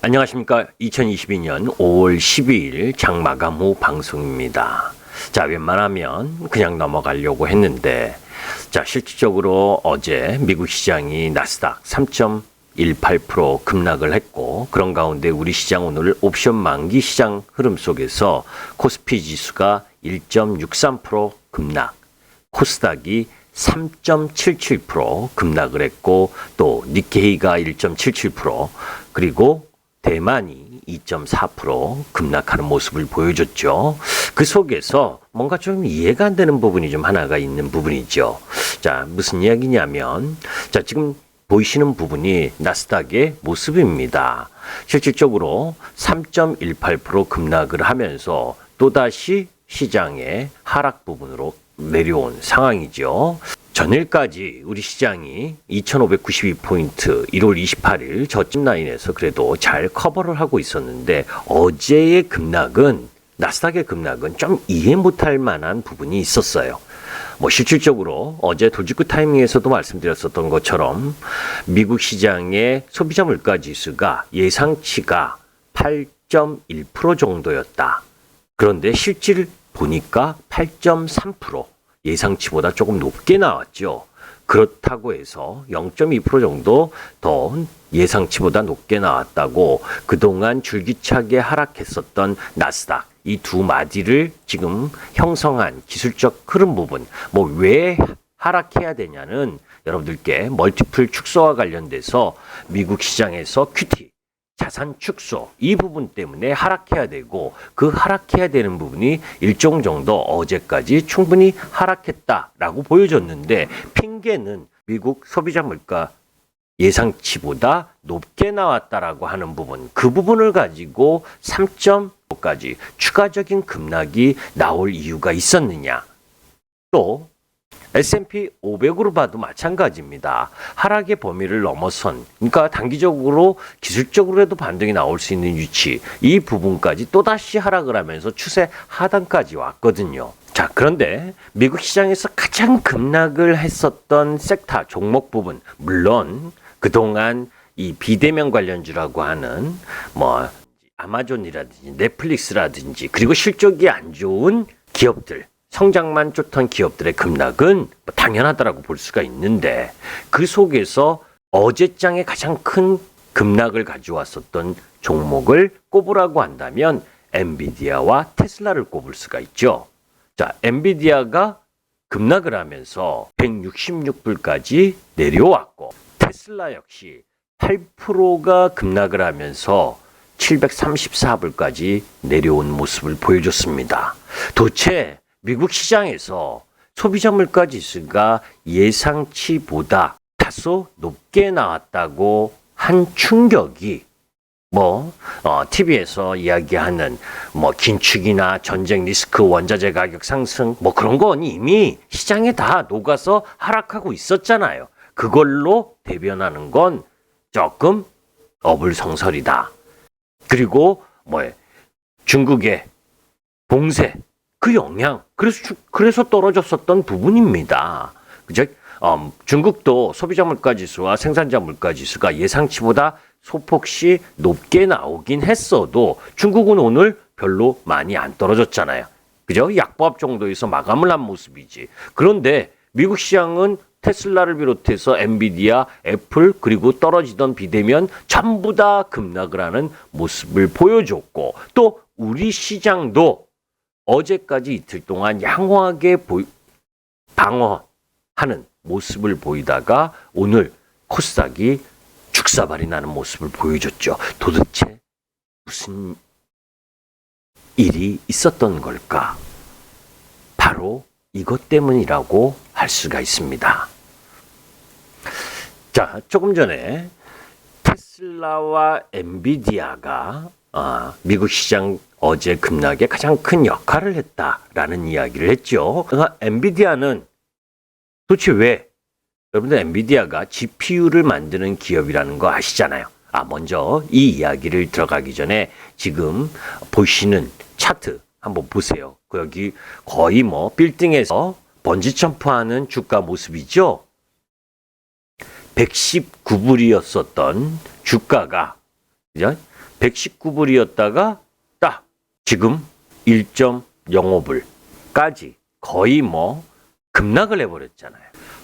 안녕하십니까. 2022년 5월 12일 장마감 후 방송입니다. 자, 웬만하면 그냥 넘어가려고 했는데, 자, 실질적으로 어제 미국 시장이 나스닥 3.18% 급락을 했고, 그런 가운데 우리 시장 오늘 옵션 만기 시장 흐름 속에서 코스피 지수가 1.63% 급락, 코스닥이 3.77% 급락을 했고, 또 니케이가 1.77%, 그리고 대만이 2.4% 급락하는 모습을 보여줬죠. 그 속에서 뭔가 좀 이해가 안 되는 부분이 좀 하나가 있는 부분이죠. 자, 무슨 이야기냐면, 자, 지금 보이시는 부분이 나스닥의 모습입니다. 실질적으로 3.18% 급락을 하면서 또다시 시장의 하락 부분으로 내려온 상황이죠. 전일까지 우리 시장이 2592포인트 1월 28일 저점 라인에서 그래도 잘 커버를 하고 있었는데, 어제의 급락은, 나스닥의 급락은 좀 이해 못할 만한 부분이 있었어요. 실질적으로 어제 돌직구 타이밍에서도 말씀드렸었던 것처럼 미국 시장의 소비자 물가 지수가 예상치가 8.1% 정도였다. 그런데 실질 보니까 8.3%, 예상치보다 조금 높게 나왔죠. 그렇다고 해서 0.2% 정도 더 예상치보다 높게 나왔다고 그동안 줄기차게 하락했었던 나스닥, 이 두 마디를 지금 형성한 기술적 흐름 부분, 왜 하락해야 되냐는 여러분들께 멀티플 축소와 관련돼서 미국 시장에서 QT, 자산 축소, 이 부분 때문에 하락해야 되고, 그 하락해야 되는 부분이 일정 정도 어제까지 충분히 하락했다라고 보여줬는데, 핑계는 미국 소비자 물가 예상치보다 높게 나왔다라고 하는 부분, 그 부분을 가지고 3.5까지 추가적인 급락이 나올 이유가 있었느냐. 또 S&P 500으로 봐도 마찬가지입니다. 하락의 범위를 넘어선, 그러니까 단기적으로 기술적으로라도 반등이 나올 수 있는 위치, 이 부분까지 또다시 하락을 하면서 추세 하단까지 왔거든요. 자, 그런데 미국 시장에서 가장 급락을 했었던 섹터, 종목 부분, 물론 그동안 이 비대면 관련주라고 하는 아마존이라든지 넷플릭스라든지, 그리고 실적이 안 좋은 기업들, 성장만 쫓던 기업들의 급락은 당연하다라고 볼 수가 있는데, 그 속에서 어제장에 가장 큰 급락을 가져왔었던 종목을 꼽으라고 한다면 엔비디아와 테슬라를 꼽을 수가 있죠. 자, 엔비디아가 급락을 하면서 166불까지 내려왔고, 테슬라 역시 8%가 급락을 하면서 734불까지 내려온 모습을 보여줬습니다. 도대체 미국 시장에서 소비자 물가 지수가 예상치보다 다소 높게 나왔다고 한 충격이, TV에서 이야기하는 긴축이나 전쟁 리스크, 원자재 가격 상승, 그런 건 이미 시장에 다 녹아서 하락하고 있었잖아요. 그걸로 대변하는 건 조금 어불성설이다. 그리고 중국의 봉쇄, 그 영향, 그래서 떨어졌었던 부분입니다. 그죠? 중국도 소비자 물가 지수와 생산자 물가 지수가 예상치보다 소폭씩 높게 나오긴 했어도 중국은 오늘 별로 많이 안 떨어졌잖아요. 그죠? 약보합 정도에서 마감을 한 모습이지. 그런데 미국 시장은 테슬라를 비롯해서 엔비디아, 애플, 그리고 떨어지던 비대면 전부 다 급락을 하는 모습을 보여줬고, 또 우리 시장도 어제까지 이틀 동안 양호하게 방어하는 모습을 보이다가 오늘 코스닥이 죽사발이 나는 모습을 보여줬죠. 도대체 무슨 일이 있었던 걸까? 바로 이것 때문이라고 할 수가 있습니다. 자, 조금 전에 테슬라와 엔비디아가 미국 시장 어제 급락에 가장 큰 역할을 했다라는 이야기를 했죠. 그러니까 엔비디아는 도대체 왜? 여러분들 엔비디아가 GPU를 만드는 기업이라는 거 아시잖아요. 먼저 이 이야기를 들어가기 전에 지금 보시는 차트 한번 보세요. 여기 거의 빌딩에서 번지 점프하는 주가 모습이죠. 119불이었었던 주가가 119불이었다가 딱 지금 1.05불까지 거의 뭐 급락을 해버렸잖아요.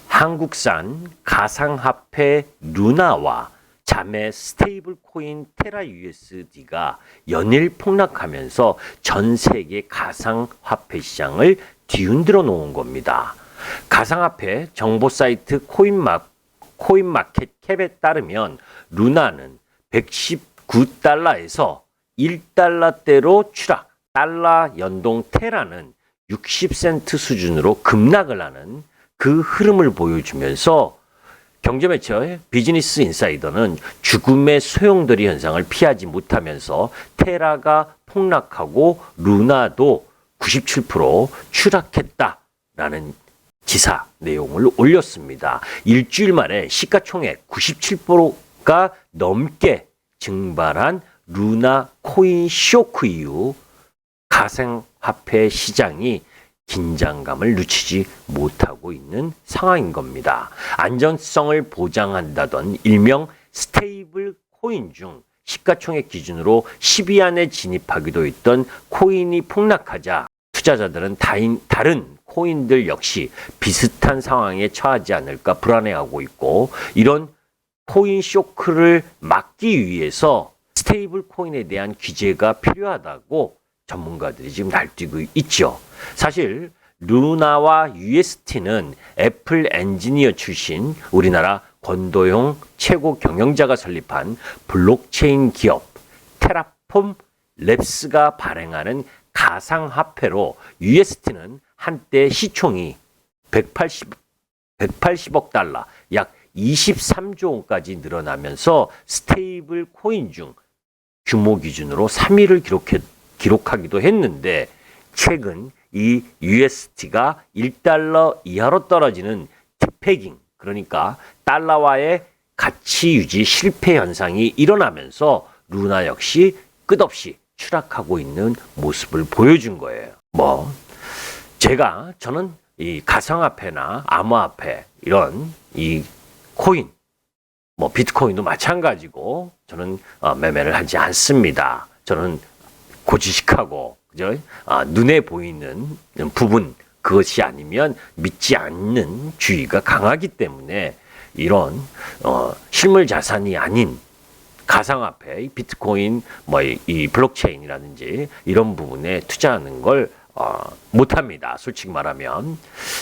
한국산 가상화폐 루나와 자매 스테이블 코인 테라 USD가 연일 폭락하면서 전 세계 가상화폐 시장을 뒤흔들어 놓은 겁니다. 가상화폐 정보 사이트 코인마켓캡에 따르면 루나는 119달러에서 1달러대로 추락, 달러 연동 테라는 60센트 수준으로 급락을 하는 그 흐름을 보여주면서 경제매체 비즈니스 인사이더는 죽음의 소용돌이 현상을 피하지 못하면서 테라가 폭락하고 루나도 97% 추락했다라는 기사 내용을 올렸습니다. 일주일 만에 시가총액 97%가 넘게 증발한 루나 코인 쇼크 이후 가상화폐 시장이 긴장감을 늦추지 못하고 있는 상황인 겁니다. 안전성을 보장한다던 일명 스테이블 코인 중 시가총액 기준으로 10위 안에 진입하기도 했던 코인이 폭락하자 투자자들은 다른 코인들 역시 비슷한 상황에 처하지 않을까 불안해하고 있고, 이런 코인 쇼크를 막기 위해서 스테이블 코인에 대한 규제가 필요하다고 전문가들이 지금 날뛰고 있죠. 사실 루나와 UST는 애플 엔지니어 출신 우리나라 권도용 최고 경영자가 설립한 블록체인 기업 테라폼 랩스가 발행하는 가상화폐로, UST는 한때 시총이 180억 달러, 약 23조 원까지 늘어나면서 스테이블 코인 중 규모 기준으로 3위를 기록하기도 했는데, 최근 이 UST가 1달러 이하로 떨어지는 디페깅, 그러니까 달러와의 가치 유지 실패 현상이 일어나면서 루나 역시 끝없이 추락하고 있는 모습을 보여준 거예요. 저는 이 가상화폐나 암호화폐 이런 이 코인, 비트코인도 마찬가지고 저는 매매를 하지 않습니다. 저는 고지식하고 눈에 보이는 부분, 그것이 아니면 믿지 않는 주의가 강하기 때문에 이런 실물 자산이 아닌 가상화폐, 비트코인, 이 블록체인이라든지 이런 부분에 투자하는 걸 못합니다. 솔직히 말하면.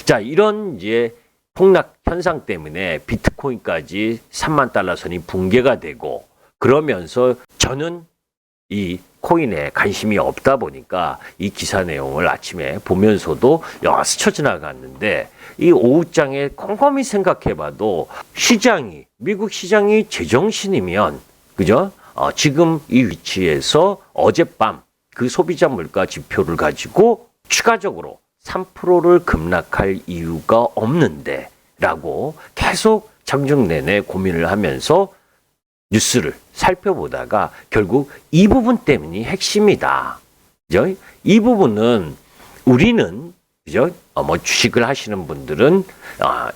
자, 이런 이제 폭락 현상 때문에 비트코인까지 3만 달러 선이 붕괴가 되고, 그러면서 저는 이 코인에 관심이 없다 보니까 이 기사 내용을 아침에 보면서도 스쳐 지나갔는데, 이 오후장에 곰곰이 생각해봐도 미국 시장이 제정신이면, 그죠? 지금 이 위치에서 어젯밤 그 소비자 물가 지표를 가지고 추가적으로 3%를 급락할 이유가 없는데 라고 계속 장중 내내 고민을 하면서 뉴스를 살펴보다가 결국 이 부분 때문이 핵심이다. 그죠? 이 부분은 우리는, 그죠? 주식을 하시는 분들은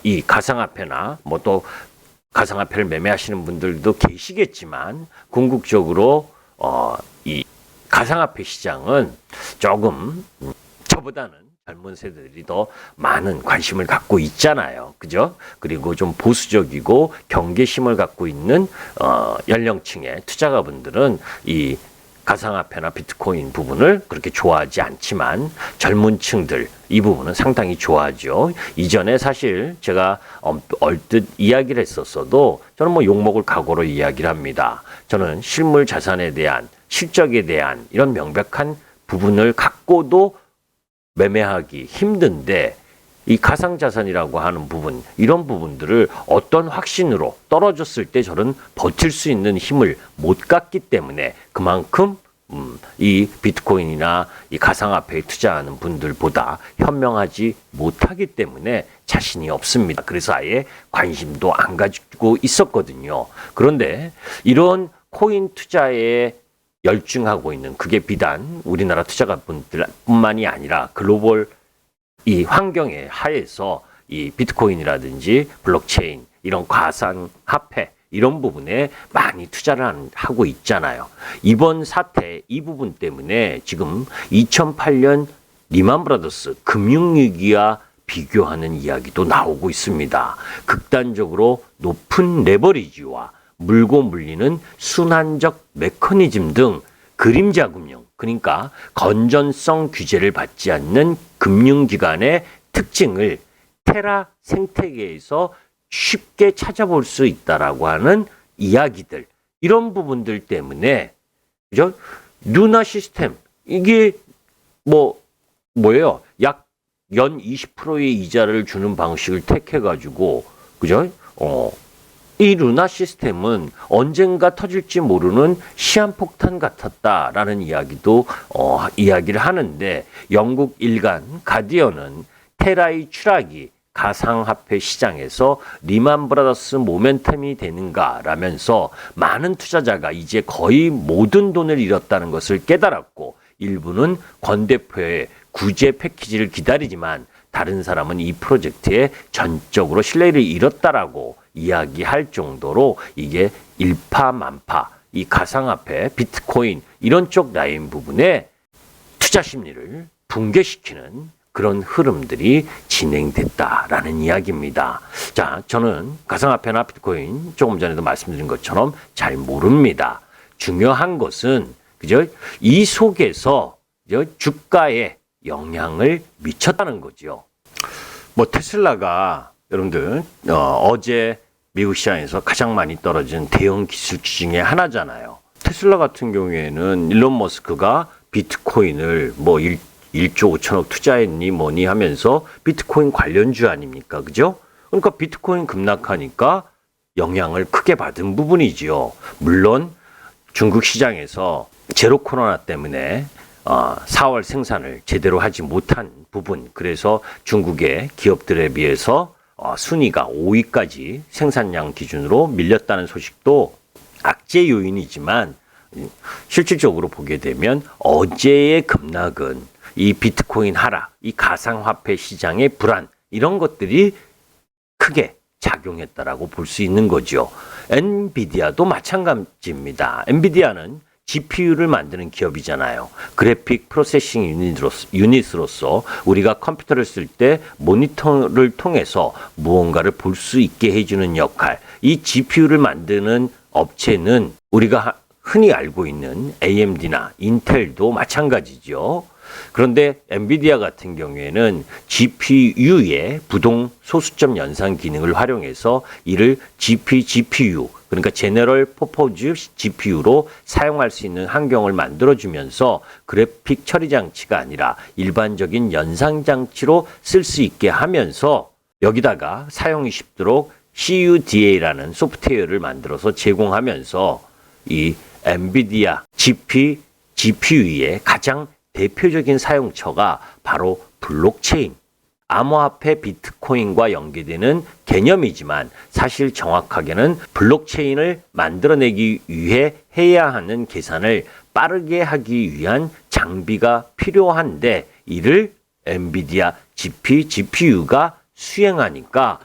이 가상화폐나 또 가상화폐를 매매하시는 분들도 계시겠지만, 궁극적으로 이 가상화폐 시장은 조금 저보다는 젊은 세대들이 더 많은 관심을 갖고 있잖아요. 그죠? 그리고 좀 보수적이고 경계심을 갖고 있는 연령층의 투자가분들은 이 가상화폐나 비트코인 부분을 그렇게 좋아하지 않지만, 젊은 층들 이 부분은 상당히 좋아하죠. 이전에 사실 제가 얼뜻 이야기를 했었어도 저는 욕먹을 각오로 이야기를 합니다. 저는 실물 자산에 대한, 실적에 대한 이런 명백한 부분을 갖고도 매매하기 힘든데, 이 가상자산이라고 하는 부분, 이런 부분들을 어떤 확신으로 떨어졌을 때 저는 버틸 수 있는 힘을 못 갖기 때문에, 그만큼 이 비트코인이나 이 가상화폐에 투자하는 분들보다 현명하지 못하기 때문에 자신이 없습니다. 그래서 아예 관심도 안 가지고 있었거든요. 그런데 이런 코인 투자에 열중하고 있는, 그게 비단 우리나라 투자가분들뿐만이 아니라 글로벌 이 환경에 하에서 이 비트코인이라든지 블록체인, 이런 가상화폐 이런 부분에 많이 투자를 하고 있잖아요. 이번 사태 이 부분 때문에 지금 2008년 리만 브라더스 금융위기와 비교하는 이야기도 나오고 있습니다. 극단적으로 높은 레버리지와 물고 물리는 순환적 메커니즘 등 그림자 금융, 그러니까 건전성 규제를 받지 않는 금융기관의 특징을 테라 생태계에서 쉽게 찾아볼 수 있다라고 하는 이야기들, 이런 부분들 때문에 그죠? 루나 시스템 이게 뭐예요? 약 연 20%의 이자를 주는 방식을 택해가지고 그죠? 이 루나 시스템은 언젠가 터질지 모르는 시한폭탄 같았다라는 이야기도 이야기를 하는데 영국 일간 가디언은 테라의 추락이 가상화폐 시장에서 리만 브라더스 모멘텀이 되는가라면서 많은 투자자가 이제 거의 모든 돈을 잃었다는 것을 깨달았고 일부는 권 대표의 구제 패키지를 기다리지만 다른 사람은 이 프로젝트에 전적으로 신뢰를 잃었다라고 이야기할 정도로 이게 일파만파 이 가상화폐, 비트코인 이런 쪽 라인 부분에 투자 심리를 붕괴시키는 그런 흐름들이 진행됐다라는 이야기입니다. 자, 저는 가상화폐나 비트코인 조금 전에도 말씀드린 것처럼 잘 모릅니다. 중요한 것은 그죠? 이 속에서 주가에 영향을 미쳤다는 거죠. 테슬라가 여러분들 어제 미국 시장에서 가장 많이 떨어진 대형 기술주 중에 하나잖아요. 테슬라 같은 경우에는 일론 머스크가 비트코인을 1조 5천억 투자했니 뭐니 하면서 비트코인 관련주 아닙니까? 그죠? 그러니까 비트코인 급락하니까 영향을 크게 받은 부분이지요. 물론 중국 시장에서 제로 코로나 때문에 4월 생산을 제대로 하지 못한 부분, 그래서 중국의 기업들에 비해서 순위가 5위까지 생산량 기준으로 밀렸다는 소식도 악재 요인이지만 실질적으로 보게 되면 어제의 급락은 이 비트코인 하락, 이 가상화폐 시장의 불안 이런 것들이 크게 작용했다라고 볼 수 있는 거죠. 엔비디아도 마찬가지입니다. 엔비디아는 GPU를 만드는 기업이잖아요. 그래픽 프로세싱 유닛으로서 우리가 컴퓨터를 쓸 때 모니터를 통해서 무언가를 볼 수 있게 해주는 역할. 이 GPU를 만드는 업체는 우리가 흔히 알고 있는 AMD나 인텔도 마찬가지죠. 그런데 엔비디아 같은 경우에는 GPU의 부동 소수점 연산 기능을 활용해서 이를 GPU, 그러니까 제너럴 퍼포즈 GPU로 사용할 수 있는 환경을 만들어주면서 그래픽 처리 장치가 아니라 일반적인 연상 장치로 쓸 수 있게 하면서 여기다가 사용이 쉽도록 CUDA라는 소프트웨어를 만들어서 제공하면서 이 엔비디아 GPU의 가장 대표적인 사용처가 바로 블록체인, 암호화폐 비트코인과 연계되는 개념이지만 사실 정확하게는 블록체인을 만들어내기 위해 해야 하는 계산을 빠르게 하기 위한 장비가 필요한데 이를 엔비디아 GPU가 수행하니까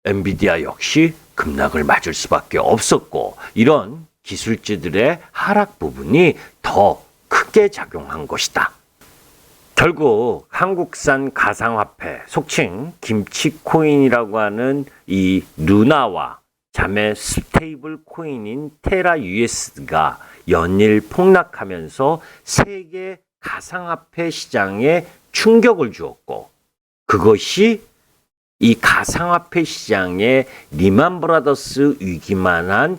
엔비디아 역시 급락을 맞을 수밖에 없었고 이런 기술주들의 하락 부분이 더 크게 작용한 것이다. 결국 한국산 가상화폐, 속칭 김치코인이라고 하는 이 루나와 자매 스테이블 코인인 테라 US가 연일 폭락하면서 세계 가상화폐 시장에 충격을 주었고 그것이 이 가상화폐 시장의 리만 브라더스 위기만한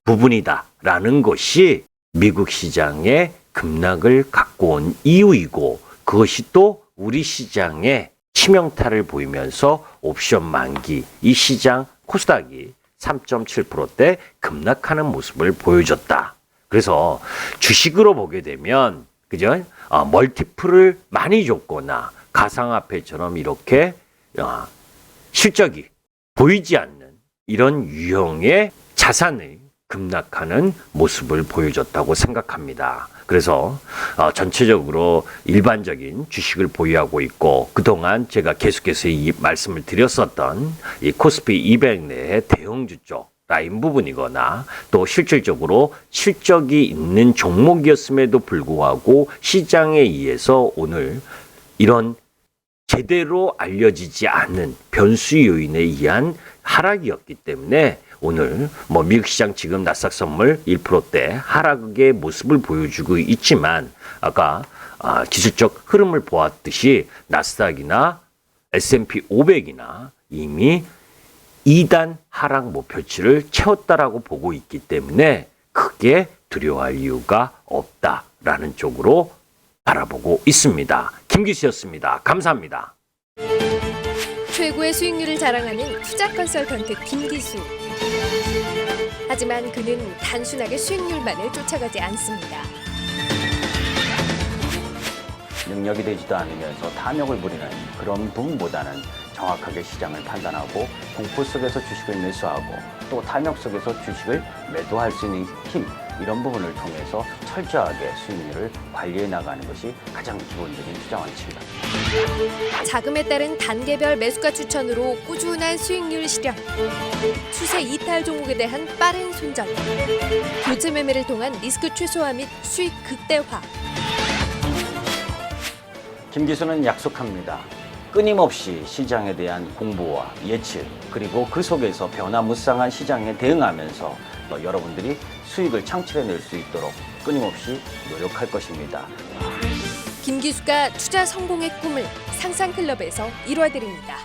부분이다라는 것이 미국 시장의 급락을 갖고 온 이유이고 그것이 또 우리 시장에 치명타를 보이면서 옵션 만기 이 시장 코스닥이 3.7%대 급락하는 모습을 보여줬다. 그래서 주식으로 보게 되면 그죠? 멀티플을 많이 줬거나 가상화폐처럼 이렇게 실적이 보이지 않는 이런 유형의 자산을 급락하는 모습을 보여줬다고 생각합니다. 그래서 전체적으로 일반적인 주식을 보유하고 있고 그동안 제가 계속해서 이 말씀을 드렸었던 이 코스피 200 내의 대형주 쪽 라인 부분이거나 또 실질적으로 실적이 있는 종목이었음에도 불구하고 시장에 의해서 오늘 이런 제대로 알려지지 않는 변수 요인에 의한 하락이었기 때문에 오늘 미국 시장 지금 나스닥 선물 1%대 하락의 모습을 보여주고 있지만 아까 기술적 흐름을 보았듯이 나스닥이나 S&P 500이나 이미 2단 하락 목표치를 채웠다라고 보고 있기 때문에 크게 두려워할 이유가 없다라는 쪽으로 바라보고 있습니다. 김기수였습니다. 감사합니다. 최고의 수익률을 자랑하는 투자 컨설턴트 김기수. 하지만 그는 단순하게 수익률만을 쫓아가지 않습니다. 능력이 되지도 않으면서 탐욕을 부리는 그런 부분보다는 정확하게 시장을 판단하고 공포 속에서 주식을 매수하고 또 탐욕 속에서 주식을 매도할 수 있는 힘, 이런 부분을 통해서 철저하게 수익률을 관리해 나가는 것이 가장 기본적인 투자 원칙입니다. 자금에 따른 단계별 매수가 추천으로 꾸준한 수익률 실현, 추세 이탈 종목에 대한 빠른 손절, 교체 매매를 통한 리스크 최소화 및 수익 극대화. 김기수는 약속합니다. 끊임없이 시장에 대한 공부와 예측, 그리고 그 속에서 변화무쌍한 시장에 대응하면서 여러분들이 수익을 창출해낼 수 있도록 끊임없이 노력할 것입니다. 김기수가 투자 성공의 꿈을 상상클럽에서 이뤄드립니다.